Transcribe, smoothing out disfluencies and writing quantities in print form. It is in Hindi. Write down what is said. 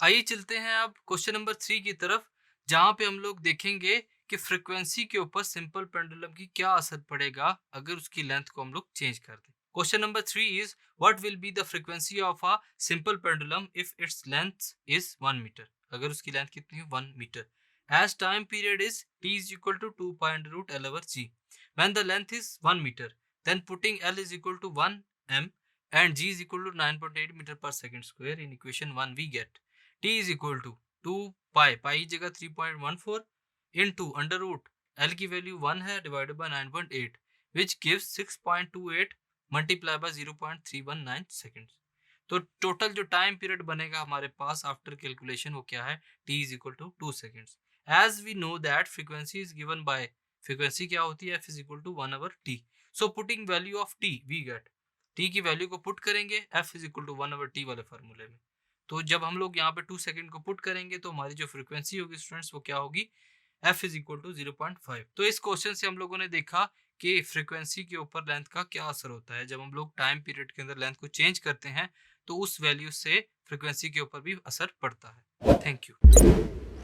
आइए चलते हैं अब क्वेश्चन नंबर 3 की तरफ, जहाँ पे हम लोग देखेंगे कि फ्रीक्वेंसी के ऊपर सिंपल पेंडुलम की क्या असर पड़ेगा अगर उसकी लेंथ को हम लोग चेंज कर दें। Question number 3 is what will be the frequency of a simple pendulum if its length is 1 metre. अगर उसकी लेंथ कितनी है 1 metre. As time period is t is equal to 2 pi under root L over g. When the length is 1 meter, then putting L is equal to 1 m and g is equal to 9.8 meter per second square in equation 1 we get t is equal to 2 pi की जगह 3.14 into अंडर रूट l की वैल्यू 1 है divided by 9.8 which gives 6.28 multiply by 0.319 seconds. तो टोटल जो टाइम पीरियड बनेगा हमारे पास आफ्टर कैलकुलेशन वो क्या है, t is equal to 2 seconds. As we know that frequency is given by frequency क्या होती है, f is equal to 1 over t। So putting value of t we get t की वैल्यू को पुट करेंगे f is equal to 1 over t वाले फार्मूले में। तो जब हम लोग यहाँ पे 2 सेकंड को पुट करेंगे तो हमारी जो फ्रीक्वेंसी होगी स्टूडेंट्स वो क्या होगी, f इज इक्वल टू 0.5। तो इस क्वेश्चन से हम लोगों ने देखा कि फ्रीक्वेंसी के ऊपर लेंथ का क्या असर होता है। जब हम लोग टाइम पीरियड के अंदर लेंथ को चेंज करते हैं तो उस वैल्यू से फ्रीक्वेंसी के ऊपर भी असर पड़ता है। Thank you.